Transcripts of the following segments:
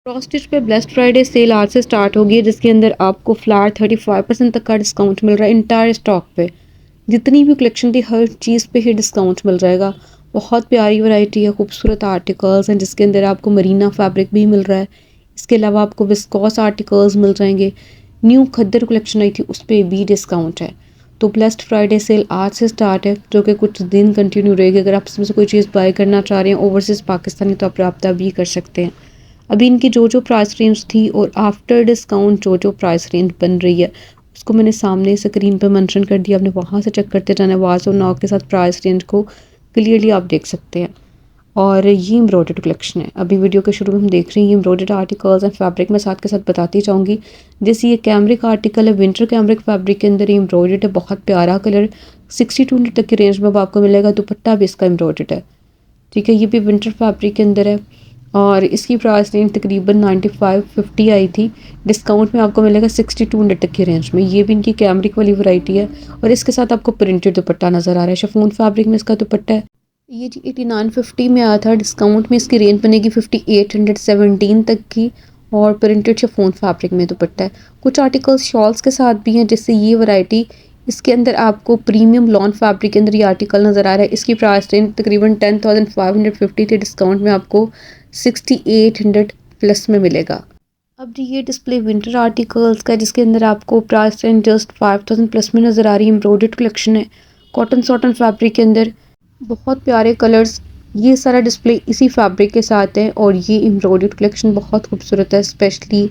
Cross stitch पे blessed Friday sale आज से स्टार्ट होगी है, जिसके अंदर आपको फ्लैट 35% तक का डिस्काउंट मिल रहा है इंटायर स्टॉक पे। जितनी भी कलेक्शन थी हर चीज़ पे ही डिस्काउंट मिल जाएगा। बहुत प्यारी वैरायटी है, खूबसूरत आर्टिकल्स हैं जिसके अंदर आपको मरीना फैब्रिक भी मिल रहा है। इसके अलावा आपको विस्कॉस आर्टिकल्स मिल जाएंगे। न्यू खद्दर कलेक्शन आई थी उस पर भी डिस्काउंट है। तो ब्लेस्ड फ्राइडे सेल आज से स्टार्ट है जो कि कुछ दिन कंटिन्यू रहेगी। अगर आप इसमें से कोई चीज़ बाय करना चाह रहे हैं ओवरसीज़ पाकिस्तानी तो आप रब्ता भी कर सकते हैं। अभी इनकी जो प्राइस रेंज थी और आफ्टर डिस्काउंट जो प्राइस रेंज बन रही है उसको मैंने सामने स्क्रीन पर मेंशन कर दिया। आपने वहाँ से चेक करते जाना है। वाज और नॉक के साथ प्राइस रेंज को क्लियरली आप देख सकते हैं। और ये एम्ब्रॉयडर्ड कलेक्शन है। अभी वीडियो के शुरू में हम देख रहे हैं ये एम्ब्रॉयडर्ड आर्टिकल्स एंड फैब्रिक मैं साथ के साथ बताती जाऊँगी। जैसे ये कैमरिक आर्टिकल है, विंटर कैमरिक फैब्रिक के अंदर ये एम्ब्रॉयडर्ड है। बहुत प्यारा कलर 62 तक की रेंज में अब आपको मिलेगा। दुपट्टा भी इसका एम्ब्रॉयडर्ड है। ठीक है, ये भी विंटर फैब्रिक के अंदर है और इसकी प्राइस रेंज तकरीबन 95-50 आई थी। डिस्काउंट में आपको मिलेगा 62 तक की रेंज में। ये भी इनकी कैमरिक वाली वैरायटी है और इसके साथ आपको प्रिंटेड दुपट्टा नज़र आ रहा है। शिफॉन फैब्रिक में इसका दुपट्टा है। ये जी 89-50 में आया था। डिस्काउंट में इसकी रेंज बनेगी 5817 तक की और प्रिंटेड शिफॉन फैब्रिक में दुपट्टा है। कुछ आर्टिकल्स शॉल्स के साथ भी हैं, जैसे ये वैरायटी। इसके अंदर आपको प्रीमियम लॉन फैब्रिक के अंदर ये आर्टिकल नज़र आ रहा है। इसकी प्राइस रेंज तकरीबन 10,550 थी। डिस्काउंट में आपको 6800 प्लस में मिलेगा। अब जी ये डिस्प्ले विंटर आर्टिकल्स का जिसके अंदर आपको प्राइस रेंज जस्ट 5000 प्लस में नज़र आ रही है। एम्ब्रॉयडर्ड कलेक्शन है कॉटन सॉटन फैब्रिक के अंदर। बहुत प्यारे कलर्स। ये सारा डिस्प्ले इसी फैब्रिक के साथ है और ये एम्ब्रॉयडर्ड कलेक्शन बहुत खूबसूरत है। स्पेशली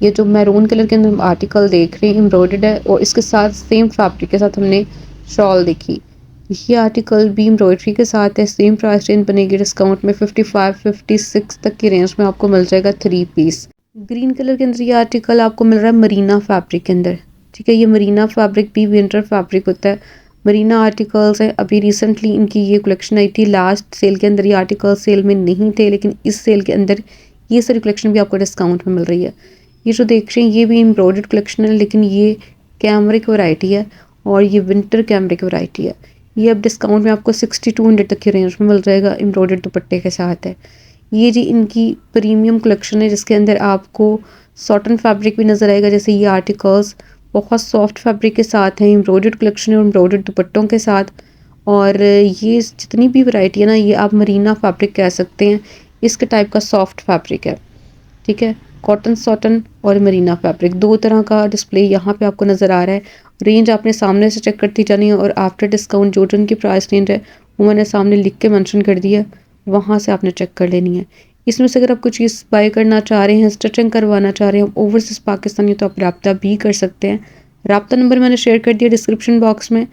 ये जो मैरून कलर के अंदर आर्टिकल देख रहे हैं एम्ब्रॉयडर्ड है और इसके साथ सेम फैब्रिक के साथ हमने शॉल देखी। ये आर्टिकल भी एम्ब्रॉयडरी के साथ है। सेम प्राइस रेंज बनेगी डिस्काउंट में 55-56 तक की रेंज में आपको मिल जाएगा 3 पीस। ग्रीन कलर के अंदर ये आर्टिकल आपको मिल रहा है मरीना फैब्रिक के अंदर। ठीक है, ये मरीना फैब्रिक भी विंटर फैब्रिक होता है। मरीना आर्टिकल्स है। अभी रिसेंटली इनकी ये कलेक्शन आई थी। लास्ट सेल के अंदर ये आर्टिकल सेल में नहीं थे, लेकिन इस सेल के अंदर ये सारी कलेक्शन भी आपको डिस्काउंट में मिल रही है। ये जो देख रहे हैं ये भी एम्ब्रॉयडर्ड कलेक्शन है, लेकिन ये कैमरिक वैरायटी है और ये विंटर कैमरिक वैरायटी है। ये अब डिस्काउंट में आपको 6200 तक की रेंज में मिल जाएगा। एम्ब्रॉयडर्ड दुपट्टे के साथ है। ये जी इनकी प्रीमियम कलेक्शन है जिसके अंदर आपको सॉटन फैब्रिक भी नज़र आएगा। जैसे ये आर्टिकल्स बहुत सॉफ्ट फैब्रिक के साथ हैं। एम्ब्रॉयडर्ड कलेक्शन है और एम्ब्रॉयडर्ड दुपट्टों के साथ। और ये जितनी भी वैरायटी है ना ये आप मरीना फैब्रिक कह सकते हैं। इसके टाइप का सॉफ्ट फैब्रिक है। ठीक है, कॉटन सॉटन और मरीना फैब्रिक दो तरह का डिस्प्ले यहाँ पे आपको नज़र आ रहा है। रेंज आपने सामने से चेक करती जानी है और आफ्टर डिस्काउंट जो उनकी प्राइस रेंज है वो मैंने सामने लिख के मेंशन कर दिया है। वहाँ से आपने चेक कर लेनी है। इसमें से अगर आप कुछ चीज़ बाय करना चाह रहे हैं, स्टिचिंग करवाना चाह रहे हैं ओवरसीज़ पाकिस्तानी तो आप रब्ता भी कर सकते हैं। रब्ता नंबर मैंने शेयर कर दिया डिस्क्रिप्शन बॉक्स में।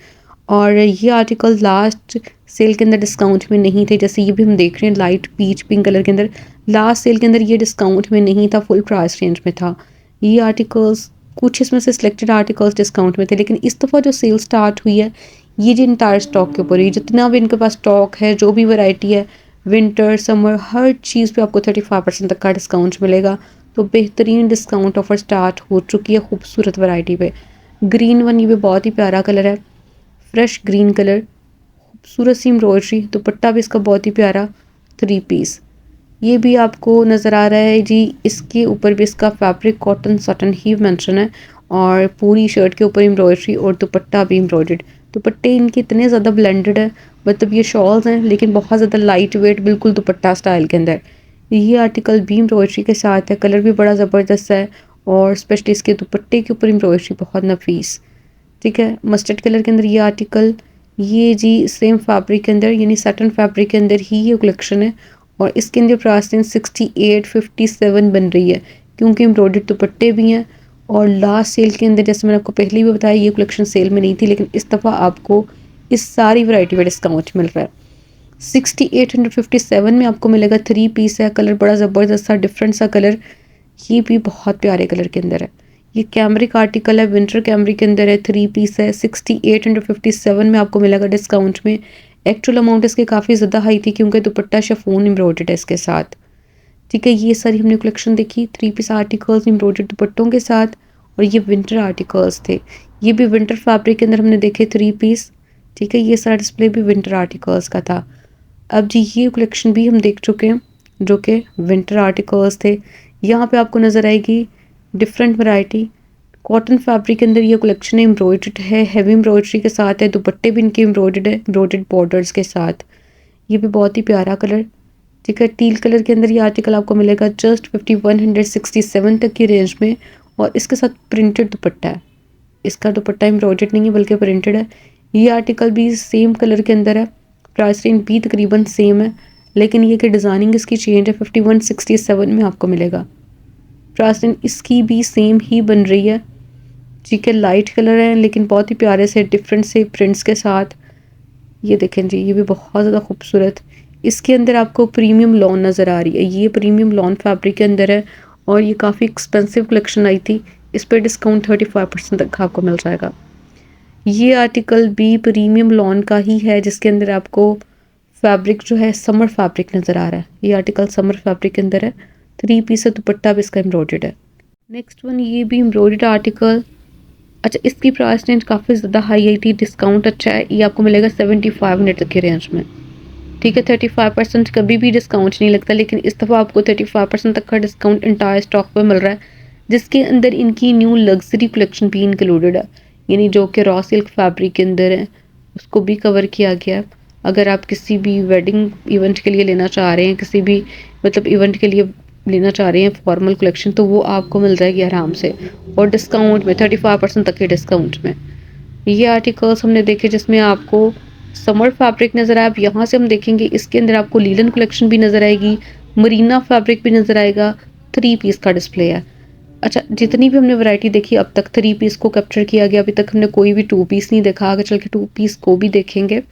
और ये आर्टिकल लास्ट सेल के अंदर डिस्काउंट में नहीं थे। जैसे ये भी हम देख रहे हैं लाइट पीच पिंक कलर के अंदर। लास्ट सेल के अंदर ये डिस्काउंट में नहीं था, फुल प्राइस रेंज में था। ये आर्टिकल्स कुछ इसमें से सिलेक्टेड आर्टिकल्स डिस्काउंट में थे, लेकिन इस दफ़ा जो सेल स्टार्ट हुई है ये जो इंटायर स्टॉक के ऊपर ही जितना भी इनके पास स्टॉक है जो भी वैरायटी है विंटर समर हर चीज़ पे आपको 35% तक का डिस्काउंट मिलेगा। तो बेहतरीन डिस्काउंट ऑफर स्टार्ट हो चुकी है खूबसूरत वैरायटी पे। ग्रीन वन ये भी बहुत ही प्यारा कलर है, फ्रेश ग्रीन कलर, खूबसूरत सी एम्ब्रॉयडरी। दुपट्टा भी इसका बहुत ही प्यारा 3 पीस। ये भी आपको नज़र आ रहा है जी। इसके ऊपर भी इसका फैब्रिक कॉटन सॉटन ही मेंशन है और पूरी शर्ट के ऊपर एम्ब्रॉयडरी और दुपट्टा भी एम्ब्रॉयडर्ड। दुपट्टे इनके इतने ज़्यादा ब्लेंडेड है, मतलब ये शॉल्स हैं लेकिन बहुत ज़्यादा लाइट वेट बिल्कुल दुपट्टा स्टाइल के अंदर। ये आर्टिकल भी एम्ब्रॉयडरी के साथ है। कलर भी बड़ा ज़बरदस्त है और स्पेशली इसके दुपट्टे के ऊपर एम्ब्रॉयडरी बहुत नफीस। ठीक है, मस्टर्ड कलर के अंदर ये आर्टिकल। ये जी सेम फैब्रिक के अंदर यानी सैटन फैब्रिक के अंदर ही ये कलेक्शन है और इसके अंदर प्राइस 68-57 बन रही है क्योंकि एम्ब्रॉयडर्ड दुपट्टे भी हैं। और लास्ट सेल के अंदर जैसे मैंने आपको पहले भी बताया ये कलेक्शन सेल में नहीं थी, लेकिन इस दफ़ा आपको इस सारी वैरायटी में डिस्काउंट मिल रहा है। 6857 में आपको मिलेगा 3 पीस है। कलर बड़ा ज़बरदस्त सा डिफरेंट सा कलर। ये भी बहुत प्यारे कलर के अंदर है। ये कैमरिक आर्टिकल है, विंटर कैमरिक के अंदर है, 3 पीस है। 6857 में आपको मिलेगा डिस्काउंट में। एक्चुअल अमाउंट इसकी काफ़ी ज़्यादा हाई थी क्योंकि दुपट्टा शिफॉन एम्ब्रॉयडर्ड है इसके साथ। ठीक है, ये सारी हमने कलेक्शन देखी 3 पीस आर्टिकल्स एम्ब्रॉयडर्ड दुपट्टों के साथ और ये विंटर आर्टिकल्स थे। ये भी विंटर फैब्रिक के अंदर हमने देखे 3 पीस। ठीक है, ये सारा डिस्प्ले भी विंटर आर्टिकल्स का था। अब जी ये कलेक्शन भी हम देख चुके हैं जो कि विंटर आर्टिकल्स थे। यहाँ पे आपको नज़र आएगी डिफरेंट वैरायटी। कॉटन फैब्रिक के अंदर ये कलेक्शन है, एम्ब्रॉयडर्ड है, हैवी एम्ब्रॉयडरी के साथ है, दुपट्टे भी इनके एम्ब्रॉयडर्ड है, एम्ब्रॉयडर्ड बॉर्डर्स के साथ। ये भी बहुत ही प्यारा कलर, ठीक है। टील कलर के अंदर ये आर्टिकल आपको मिलेगा जस्ट 5167 तक की रेंज में, और इसके साथ प्रिंटेड दुपट्टा है। इसका दुपट्टा एम्ब्रॉयडर्ड नहीं है बल्कि प्रिंटेड है। ये आर्टिकल भी सेम कलर के अंदर है, प्राइस रेंज भी तकरीबन सेम है, लेकिन ये कि डिज़ाइनिंग इसकी चेंज है। 5167 में आपको मिलेगा। प्राइस रेंज इसकी भी सेम ही बन रही है, ठीक है। लाइट कलर है लेकिन बहुत ही प्यारे से डिफरेंट से प्रिंट्स के साथ। ये देखें जी, ये भी बहुत ज़्यादा खूबसूरत। इसके अंदर आपको प्रीमियम लॉन नज़र आ रही है, ये प्रीमियम लॉन फैब्रिक के अंदर है, और ये काफ़ी एक्सपेंसिव कलेक्शन आई थी। इस पर डिस्काउंट 35% तक आपको मिल जाएगा। ये आर्टिकल भी प्रीमियम लॉन का ही है, जिसके अंदर आपको फैब्रिक जो है समर फैब्रिक नज़र आ रहा है। ये आर्टिकल समर फैब्रिक के अंदर है, 3 पीस दुपट्टा भी इसका एम्ब्रॉयडर्ड है। नेक्स्ट वन, ये भी एम्ब्रॉयडर्ड आर्टिकल। अच्छा, इसकी प्राइस रेंज काफ़ी ज़्यादा हाई आई थी, डिस्काउंट अच्छा है, ये आपको मिलेगा 75 मिनट तक की रेंज में, ठीक है। 35% कभी भी डिस्काउंट नहीं लगता, लेकिन इस दफ़ा आपको 35% तक का डिस्काउंट इंटायर स्टॉक पे मिल रहा है, जिसके अंदर इनकी न्यू लग्जरी कलेक्शन भी इंक्लूडेड है, यानी जो कि रॉ सिल्क फैब्रिक के अंदर है उसको भी कवर किया गया है। अगर आप किसी भी वेडिंग इवेंट के लिए लेना चाह रहे हैं, किसी भी मतलब इवेंट के लिए लेना चाह रहे हैं फॉर्मल कलेक्शन, तो वो आपको मिल जाएगी आराम से, और डिस्काउंट में 35% तक के डिस्काउंट में। ये आर्टिकल्स हमने देखे जिसमें आपको समर फैब्रिक नज़र आया। अब यहाँ से हम देखेंगे इसके अंदर आपको लीलन कलेक्शन भी नज़र आएगी, मरीना फैब्रिक भी नज़र आएगा, 3 पीस का डिस्प्ले है। अच्छा, जितनी भी हमने वैरायटी देखी अब तक 3 पीस को कैप्चर किया गया, अभी तक हमने कोई भी 2 पीस नहीं देखा, आगे चल के 2 पीस को भी देखेंगे।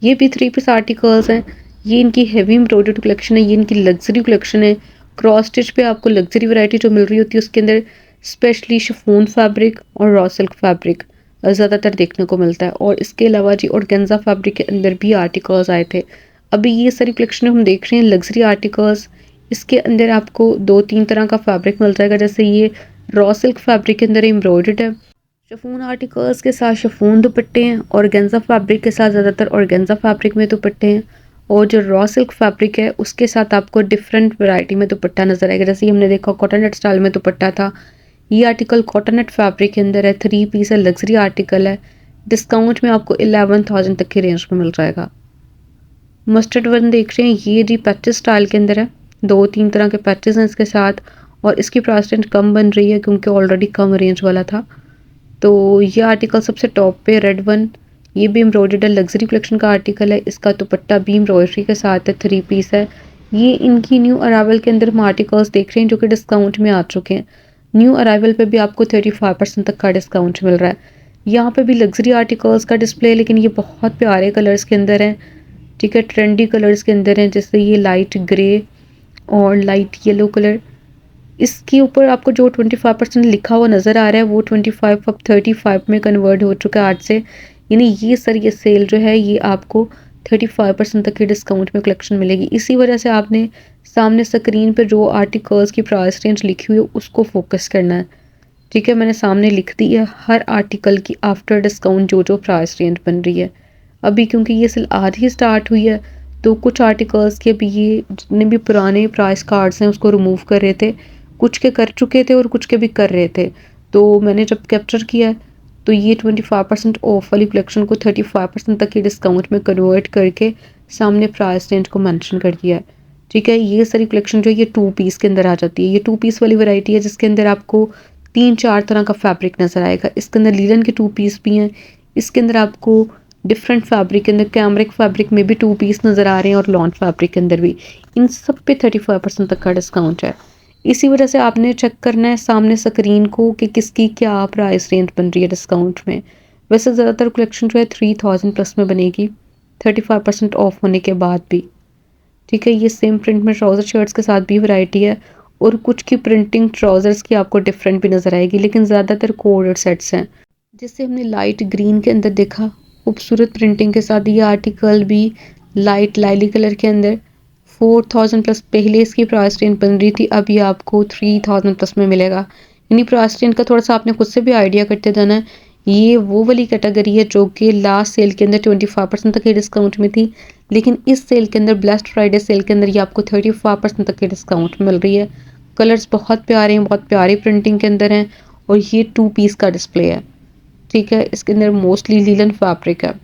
ये भी 3 पीस आर्टिकल्स हैं, ये इनकी हैवी एम्ब्रॉयडर्ड कलेक्शन है, ये इनकी लग्जरी कलेक्शन है। क्रॉस स्टिच पे आपको लग्जरी वैरायटी जो मिल रही होती है उसके अंदर स्पेशली शिफॉन फैब्रिक और रॉ सिल्क फैब्रिक ज़्यादातर देखने को मिलता है, और इसके अलावा जी ऑर्गेन्जा फैब्रिक के अंदर भी आर्टिकल्स आए थे। अभी ये सारी कलेक्शन हम देख रहे हैं लग्जरी आर्टिकल्स। इसके अंदर आपको 2-3 तरह का फैब्रिक मिल जाएगा, जैसे ये रॉ सिल्क फैब्रिक के अंदर एम्ब्रॉयडर्ड है, शिफॉन आर्टिकल्स के साथ शिफॉन दुपट्टे हैं, ऑर्गेन्जा फैब्रिक के साथ ज़्यादातर ऑर्गेन्जा फैब्रिक में दुपट्टे हैं, और जो रॉ सिल्क फैब्रिक है उसके साथ आपको डिफरेंट वैरायटी में दुपट्टा नजर आएगा। जैसे हमने देखा कॉटन नेट स्टाइल में दुपट्टा था, ये आर्टिकल कॉटन नेट फैब्रिक के अंदर है, 3 पीस है, लग्जरी आर्टिकल है, डिस्काउंट में आपको 11,000 तक की रेंज में मिल जाएगा। मस्टर्ड वन देख रहे हैं, ये जी पैचेस स्टाइल के अंदर है, 2-3 तरह के पैचेस हैं इसके साथ, और इसकी प्राइस रेंज कम बन रही है क्योंकि ऑलरेडी कम रेंज वाला था। तो ये आर्टिकल सबसे टॉप पे रेड वन, ये भी एम्ब्रॉयडर्ड है, लग्जरी कलेक्शन का आर्टिकल है, इसका दुपट्टा भी एम्ब्रॉयडरी के साथ है, 3 पीस है। ये इनकी न्यू अराइवल के अंदर हम आर्टिकल्स देख रहे हैं जो कि डिस्काउंट में आ चुके हैं। न्यू अराइवल पे भी आपको 35% तक का डिस्काउंट मिल रहा है। यहाँ पे भी लग्जरी आर्टिकल्स का डिस्प्ले है, लेकिन ये बहुत प्यारे कलर्स के अंदर हैं, ठीक है, ट्रेंडी कलर्स के अंदर हैं, जैसे ये लाइट ग्रे और लाइट येलो कलर। इसके ऊपर आपको जो 25% लिखा हुआ नज़र आ रहा है वो 25 अब 35 में कन्वर्ट हो चुका है आज से, यानी ये सर ये सेल जो है ये आपको 35% तक के डिस्काउंट में कलेक्शन मिलेगी। इसी वजह से आपने सामने स्क्रीन पर जो आर्टिकल्स की प्राइस रेंज लिखी हुई है उसको फोकस करना है, ठीक है। मैंने सामने लिख दी है हर आर्टिकल की आफ्टर डिस्काउंट जो जो प्राइस रेंज बन रही है। अभी क्योंकि ये सेल आज ही स्टार्ट हुई है, तो कुछ आर्टिकल्स के अभी ये जितने भी पुराने प्राइस कार्ड्स हैं उसको रिमूव कर रहे थे, कुछ के कर चुके थे और कुछ के भी कर रहे थे। तो मैंने जब कैप्चर किया तो ये 25% ऑफ वाली कलेक्शन को 35% तक के डिस्काउंट में कन्वर्ट करके सामने प्राइस रेंज को मेंशन कर दिया है, ठीक है। ये सारी कलेक्शन जो है ये 2 पीस के अंदर आ जाती है। ये 2 पीस वाली वैरायटी है जिसके अंदर आपको 3-4 तरह का फैब्रिक नज़र आएगा। इसके अंदर लीलन के 2 पीस भी हैं, इसके अंदर आपको डिफरेंट फैब्रिक के अंदर कैमरिक फैब्रिक में भी 2 पीस नज़र आ रहे हैं, और लॉन फैब्रिक के अंदर भी। इन सब पे 35% तक का डिस्काउंट है। इसी वजह से आपने चेक करना है सामने स्क्रीन को कि किसकी क्या प्राइस रेंज बन रही है डिस्काउंट में। वैसे ज़्यादातर कलेक्शन जो है 3000 प्लस में बनेगी 35% ऑफ होने के बाद भी, ठीक है। ये सेम प्रिंट में ट्राउज़र शर्ट्स के साथ भी वैरायटी है, और कुछ की प्रिंटिंग ट्राउज़र्स की आपको डिफरेंट भी नज़र आएगी, लेकिन ज़्यादातर कोडेड सेट्स हैं। जिससे हमने लाइट ग्रीन के अंदर देखा खूबसूरत प्रिंटिंग के साथ, ये आर्टिकल भी लाइट लाइली कलर के अंदर 4000 प्लस पहले इसकी प्राइस रेंज बन रही थी, अभी आपको 3000 प्लस में मिलेगा। यानी प्राइस रेंज का थोड़ा सा आपने खुद से भी आइडिया करते जाना है। ये वो वाली कैटेगरी है जो कि लास्ट सेल के अंदर 25% तक के डिस्काउंट में थी, लेकिन इस सेल के अंदर ब्लेस्ड फ्राइडे सेल के अंदर ये आपको 35% तक के डिस्काउंट मिल रही है। कलर्स बहुत प्यारे हैं, बहुत प्यारी प्रिंटिंग के अंदर हैं और ये 2 पीस का डिस्प्ले है। ठीक है, इसके अंदर मोस्टली लीलन फैब्रिक है।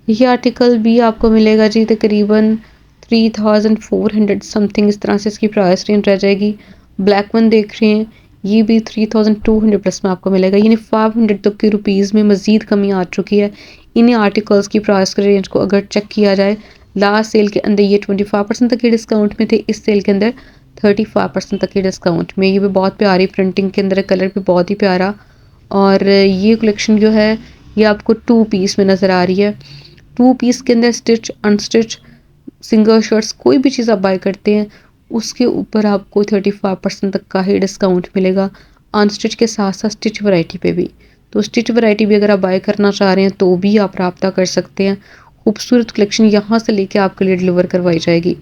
ये आर्टिकल भी आपको मिलेगा जी तकरीबन 3400 समथिंग, इस तरह से इसकी प्राइस रेंज रह जाएगी। ब्लैक वन देख रहे हैं, ये भी 3200 प्लस में आपको मिलेगा, यानी 500 तक के रुपीज़ में मज़ीद कमी आ चुकी है। इन्हीं आर्टिकल्स की प्राइस के रेंज को अगर चेक किया जाए, लास्ट सेल के अंदर ये 25% तक के डिस्काउंट में थे, इस सेल के अंदर 35% तक के डिस्काउंट में। ये भी बहुत प्यारी प्रिंटिंग के अंदर है, कलर भी बहुत ही प्यारा। और ये कलेक्शन जो है ये आपको 2 पीस में नज़र आ रही है। 2 पीस के अंदर स्टिच, अनस्टिच, सिंगल शर्ट्स कोई भी चीज़ आप बाय करते हैं उसके ऊपर आपको 35% तक का ही डिस्काउंट मिलेगा, अनस्टिच के साथ साथ स्टिच वैरायटी पे भी। तो स्टिच वैरायटी भी अगर आप बाय करना चाह रहे हैं तो भी आप राब्ता कर सकते हैं। खूबसूरत कलेक्शन यहाँ से लेके आपके लिए डिलीवर करवाई जाएगी।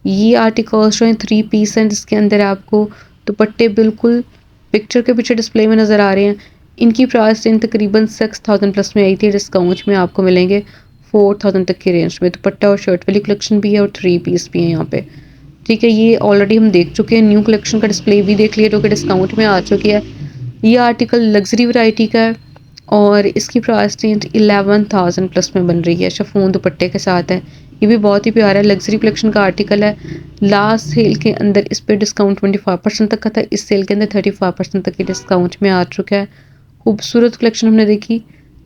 ये आर्टिकल्स जो हैं 3 पीस हैं, जिसके अंदर आपको दुपट्टे बिल्कुल पिक्चर के पीछे डिस्प्ले में नज़र आ रहे हैं। इनकी प्राइस रेंज तकरीबन 6000 प्लस में आई थी, डिस्काउंट में आपको मिलेंगे 4000 तक की रेंज में। दुपट्टा और शर्ट वाली कलेक्शन भी है और 3 पीस भी है यहाँ पे। ठीक है, ये ऑलरेडी हम देख चुके हैं, न्यू कलेक्शन का डिस्प्ले भी देख लिया जो कि डिस्काउंट में आ चुकी है। ये आर्टिकल लग्जरी वैरायटी का है और इसकी प्राइस रेंज 11000 प्लस में बन रही है, शिफॉन दुपट्टे के साथ है। ये भी बहुत ही प्यारा लग्जरी कलेक्शन का आर्टिकल है। लास्ट सेल के अंदर इस पे डिस्काउंट 25% तक का था, इस सेल के अंदर 35% तक के डिस्काउंट में आ चुका है। खूबसूरत कलेक्शन हमने देखी,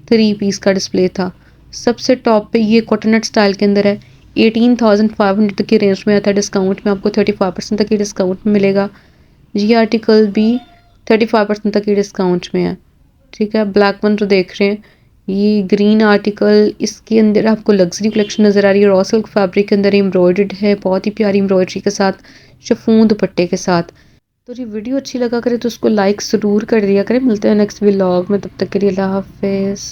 3 पीस का डिस्प्ले था। सबसे टॉप पे ये कोकोनट स्टाइल के अंदर है, 18500 तक की रेंज में आता है, डिस्काउंट में आपको 35% तक की डिस्काउंट में मिलेगा। ये आर्टिकल भी 35% तक की डिस्काउंट में है। ठीक है, ब्लैक वन जो देख रहे हैं, ये ग्रीन आर्टिकल, इसके अंदर आपको लग्जरी कलेक्शन नज़र आ रही है, रॉ सिल्क फैब्रिक के अंदर एम्ब्रॉयडर्ड है, बहुत ही प्यारी एम्ब्रॉयडरी के साथ, शिफॉन दुपट्टे के साथ। तो जी वीडियो अच्छी लगा करे तो उसको लाइक ज़रूर कर दिया करें। मिलते हैं नेक्स्ट व्लॉग में, तब तक के लिए अल्लाह हाफिज़।